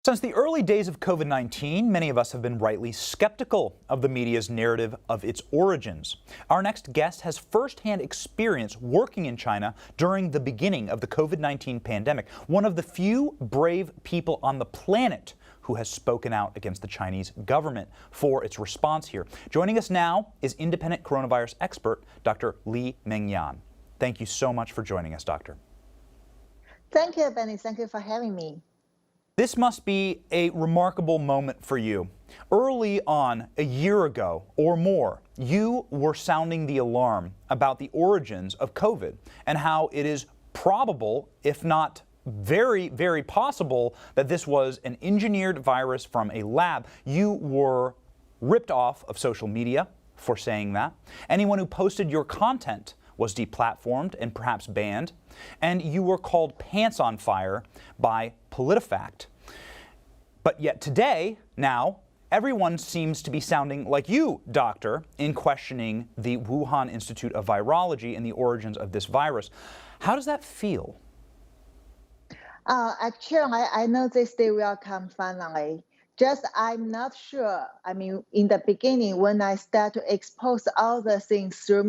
Since the early days of COVID-19, many of us have been rightly skeptical of the media's narrative of its origins. Our next guest has firsthand experience working in China during the beginning of the COVID-19 pandemic, one of the few brave people on the planet who has spoken out against the Chinese government for its response here. Joining us now is independent coronavirus expert, Dr. Li-Meng Yan. Thank you so much for joining us, Doctor. Thank you, Benny. Thank you for having me. This must be a remarkable moment for you. Early on, a year ago or more, you were sounding the alarm about the origins of COVID and how it is probable, if not very, very possible, that this was an engineered virus from a lab. You were ripped off of social media for saying that. Anyone who posted your content was deplatformed and perhaps banned, and you were called pants on fire by PolitiFact. But yet today, now, everyone seems to be sounding like you, Doctor, in questioning the Wuhan Institute of Virology and the origins of this virus. How does that feel? Actually, I know this day will come finally. Just I'm not sure. I mean, in the beginning, when I start to expose all the things through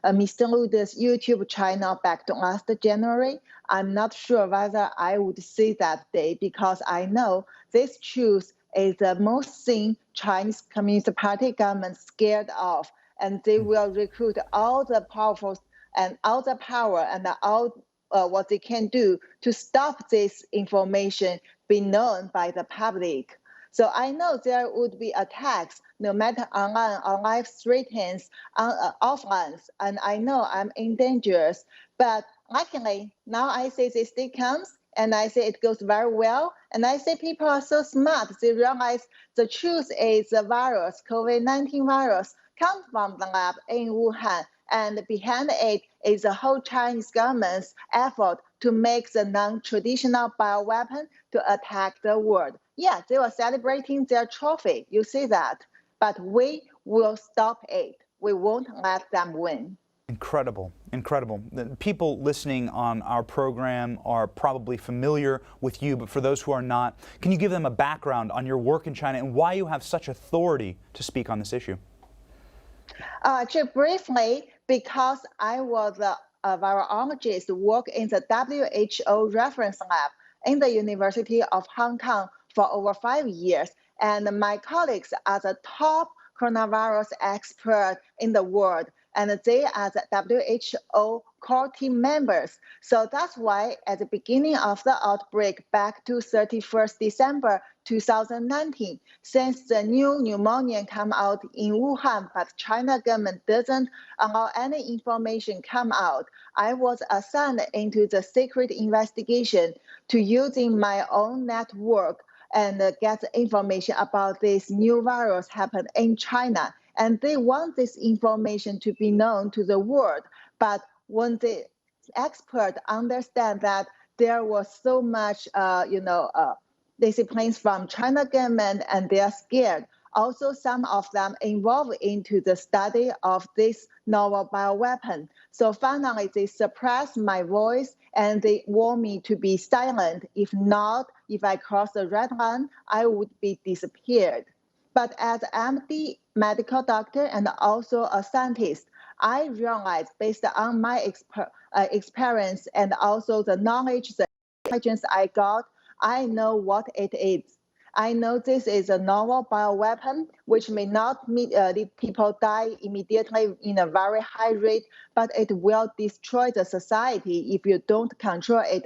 Mr. Lude's YouTube channel back to last January, I'm not sure whether I would see that day, because I know this truth is the most thing Chinese Communist Party government scared of, and they will recruit all the powerful and all the power and all what they can do to stop this information being known by the public. So I know there would be attacks, no matter online or live threats, offline, and I know I'm in danger. But luckily, now I say this day comes, and I say it goes very well, and I say people are so smart, they realize the truth is the virus, COVID-19 virus, comes from the lab in Wuhan, and behind it is the whole Chinese government's effort to make the non-traditional bioweapon to attack the world. Yeah, they were celebrating their trophy, you see that, but we will stop it. We won't let them win. Incredible, incredible. The people listening on our program are probably familiar with you, but for those who are not, can you give them a background on your work in China and why you have such authority to speak on this issue? Just briefly, because I was a virologist work in the WHO reference lab in the University of Hong Kong for over 5 years, and my colleagues are the top coronavirus expert in the world, and they are the WHO core team members. So that's why at the beginning of the outbreak back to 31st December 2019, since the new pneumonia come out in Wuhan, but China government doesn't allow any information come out, I was assigned into the secret investigation to using my own network and get information about this new virus happened in China. And they want this information to be known to the world. But when the experts understand that there was so much, disciplines from China government and they are scared, also some of them involved into the study of this novel bioweapon. So finally, they suppressed my voice and they want me to be silent. If not, if I cross the red line, I would be disappeared. But as an MD medical doctor and also a scientist, I realized based on my experience and also the knowledge, the intelligence I got, I know what it is. I know this is a novel bioweapon, which may not lead people die immediately in a very high rate, but it will destroy the society if you don't control it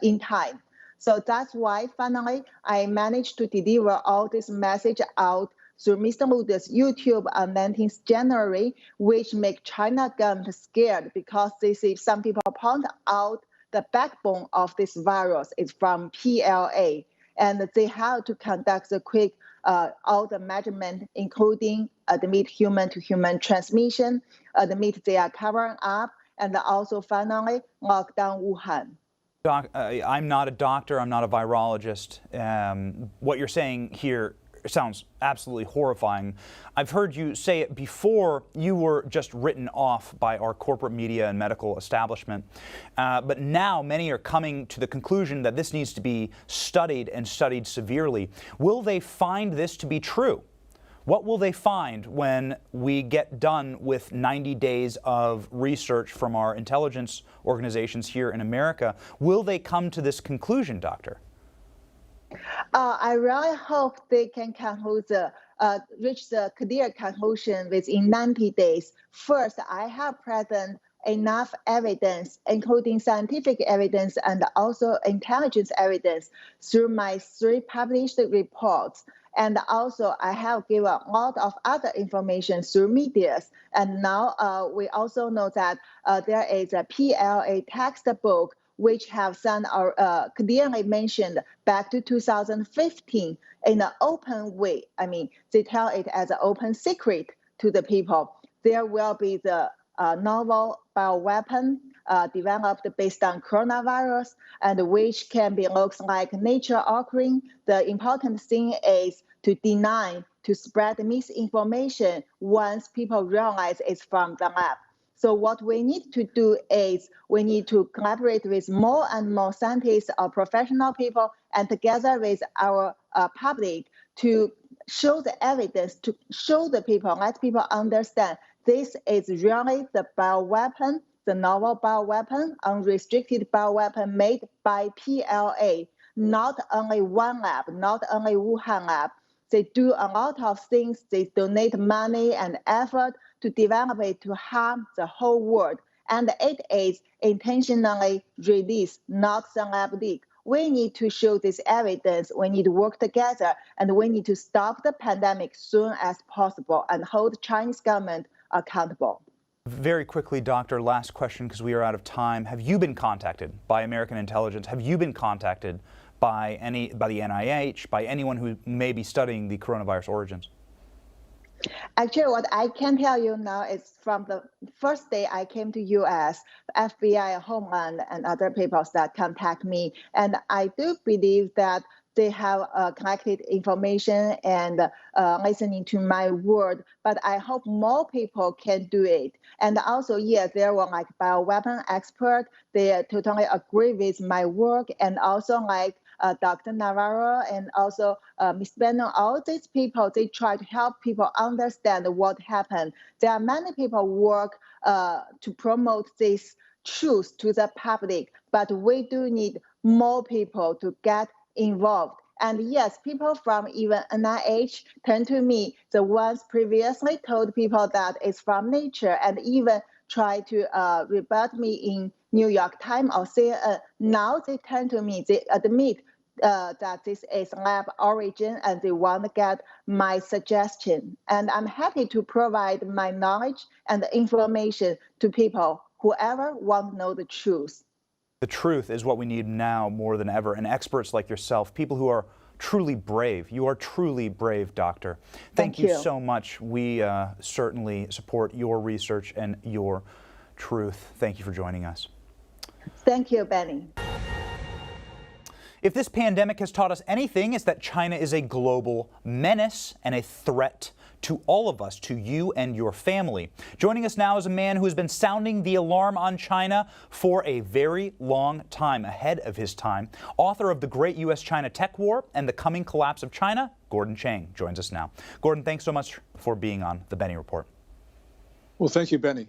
in time. So that's why finally I managed to deliver all this message out through Mr. Lude's YouTube on 19th January, which make China government scared because they see some people point out the backbone of this virus is from PLA. And they have to conduct the quick, all the measurement, including admit human-to-human transmission, admit they are covering up, and also finally lock down Wuhan. Doc, I'm not a doctor, I'm not a virologist. What you're saying here sounds absolutely horrifying. I've heard you say it before. You were just written off by our corporate media and medical establishment. But now many are coming to the conclusion that this needs to be studied and studied severely. Will they find this to be true? What will they find when we get done with 90 days of research from our intelligence organizations here in America? Will they come to this conclusion, Doctor? I really hope they can reach the clear conclusion within 90 days. First, I have present enough evidence, including scientific evidence and also intelligence evidence, through my 3 published reports. And also, I have given a lot of other information through medias. And now we also know that there is a PLA textbook which have some clearly mentioned back to 2015 in an open way. I mean, they tell it as an open secret to the people. There will be the novel bioweapon developed based on coronavirus, and which can be looks like nature occurring. The important thing is to deny, to spread misinformation once people realize it's from the lab. So what we need to do is we need to collaborate with more and more scientists or professional people, and together with our public to show the evidence, to show the people, let people understand this is really the bioweapon, the novel bioweapon, unrestricted bioweapon made by PLA, not only one lab, not only Wuhan lab. They do a lot of things. They donate money and effort to develop it to harm the whole world. And it is intentionally released, not some lab leak. We need to show this evidence. We need to work together, and we need to stop the pandemic soon as possible and hold the Chinese government accountable. Very quickly, Doctor, last question because we are out of time. Have you been contacted by American intelligence? Have you been contacted by the NIH, by anyone who may be studying the coronavirus origins? Actually, what I can tell you now is from the first day I came to U.S., FBI, Homeland, and other people that contact me. And I do believe that they have collected information and listening to my word. But I hope more people can do it. And also, yes, there were like bioweapon experts. They totally agree with my work. And also like Dr. Navarro and also Ms. Bannon, all these people, they try to help people understand what happened. There are many people work to promote this truth to the public, but we do need more people to get involved. And yes, people from even NIH turn to me, the ones previously told people that it's from nature and even try to rebut me in New York Times or CNN. Now they turn to me, they admit that this is lab origin and they want to get my suggestion. And I'm happy to provide my knowledge and information to people, whoever want to know the truth. The truth is what we need now more than ever, and experts like yourself, people who are truly brave. You are truly brave, Doctor. Thank you so much. We certainly support your research and your truth. Thank you for joining us. Thank you, Benny. If this pandemic has taught us anything, it's that China is a global menace and a threat to all of us, to you and your family. Joining us now is a man who has been sounding the alarm on China for a very long time, ahead of his time. Author of The Great U.S.-China Tech War and the Coming Collapse of China, Gordon Chang joins us now. Gordon, thanks so much for being on the Benny Report. Well, thank you, Benny.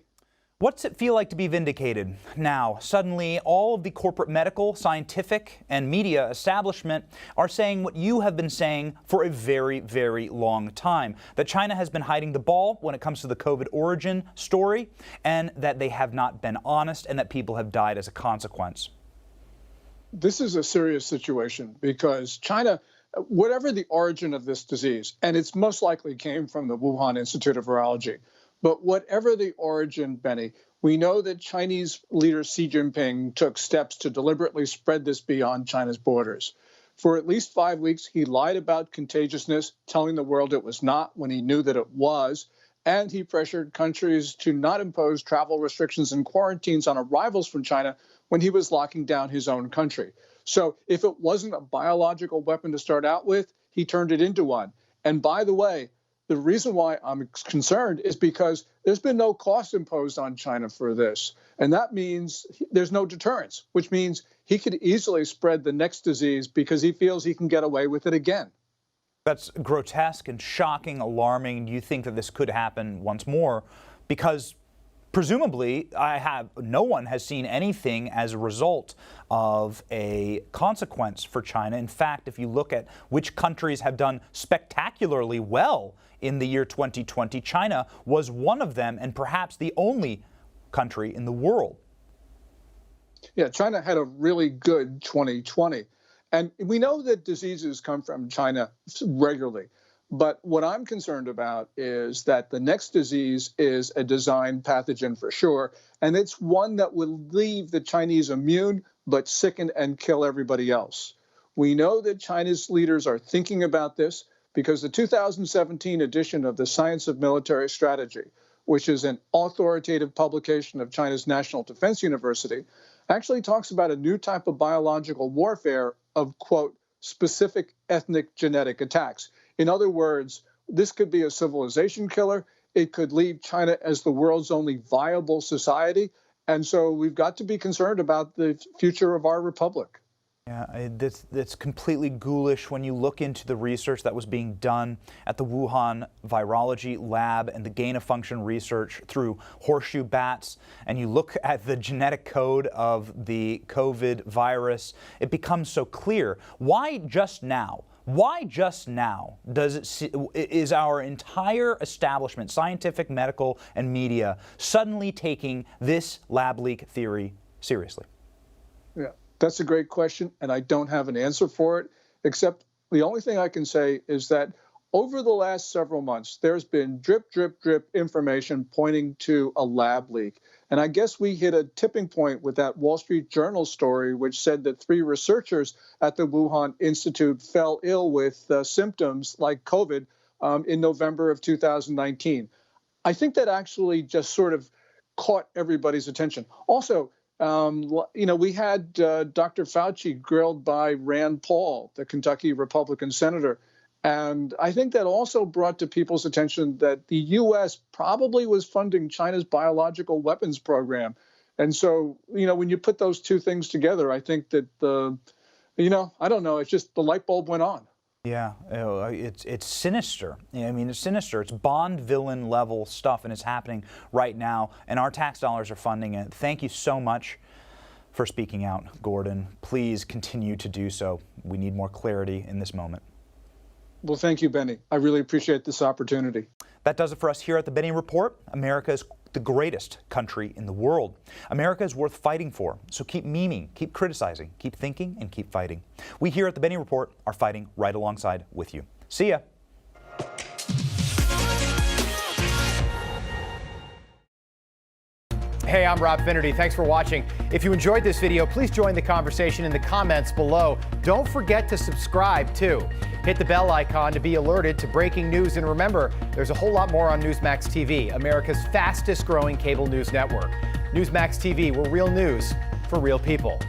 What's it feel like to be vindicated now? Suddenly, all of the corporate medical, scientific, and media establishment are saying what you have been saying for a very, very long time, that China has been hiding the ball when it comes to the COVID origin story, and that they have not been honest, and that people have died as a consequence. This is a serious situation because China, whatever the origin of this disease, and it's most likely came from the Wuhan Institute of Virology, but whatever the origin, Benny, we know that Chinese leader Xi Jinping took steps to deliberately spread this beyond China's borders. For at least 5 weeks, he lied about contagiousness, telling the world it was not when he knew that it was. And he pressured countries to not impose travel restrictions and quarantines on arrivals from China when he was locking down his own country. So if it wasn't a biological weapon to start out with, he turned it into one. And by the way, the reason why I'm concerned is because there's been no cost imposed on China for this. And that means there's no deterrence, which means he could easily spread the next disease because he feels he can get away with it again. That's grotesque and shocking, alarming. Do you think that this could happen once more? Because presumably, no one has seen anything as a result of a consequence for China. In fact, if you look at which countries have done spectacularly well in the year 2020, China was one of them, and perhaps the only country in the world. Yeah, China had a really good 2020. And we know that diseases come from China regularly. But what I'm concerned about is that the next disease is a designed pathogen for sure. And it's one that will leave the Chinese immune, but sicken and kill everybody else. We know that China's leaders are thinking about this because the 2017 edition of the Science of Military Strategy, which is an authoritative publication of China's National Defense University, actually talks about a new type of biological warfare of, quote, specific ethnic genetic attacks. In other words, this could be a civilization killer. It could leave China as the world's only viable society. And so we've got to be concerned about the future of our republic. Yeah, that's completely ghoulish when you look into the research that was being done at the Wuhan Virology Lab and the gain-of-function research through horseshoe bats, and you look at the genetic code of the COVID virus, it becomes so clear. Why just now? Why just now is our entire establishment, scientific, medical, and media, suddenly taking this lab leak theory seriously? Yeah. That's a great question, and I don't have an answer for it, except the only thing I can say is that over the last several months, there's been drip, drip, drip information pointing to a lab leak. And I guess we hit a tipping point with that Wall Street Journal story, which said that 3 researchers at the Wuhan Institute fell ill with symptoms like COVID in November of 2019. I think that actually just sort of caught everybody's attention. Also, we had Dr. Fauci grilled by Rand Paul, the Kentucky Republican senator. And I think that also brought to people's attention that the U.S. probably was funding China's biological weapons program. And so, when you put those two things together, I think that, I don't know, it's just the light bulb went on. Yeah, it's sinister. I mean, it's sinister. It's Bond villain level stuff, and it's happening right now, and our tax dollars are funding it. Thank you so much for speaking out, Gordon. Please continue to do so. We need more clarity in this moment. Well, thank you, Benny. I really appreciate this opportunity. That does it for us here at the Benny Report. America is the greatest country in the world. America is worth fighting for. So keep memeing, keep criticizing, keep thinking, and keep fighting. We here at the Benny Report are fighting right alongside with you. See ya. Hey, I'm Rob Finnerty. Thanks for watching. If you enjoyed this video, please join the conversation in the comments below. Don't forget to subscribe, too. Hit the bell icon to be alerted to breaking news. And remember, there's a whole lot more on Newsmax TV, America's fastest growing cable news network. Newsmax TV, we're real news for real people.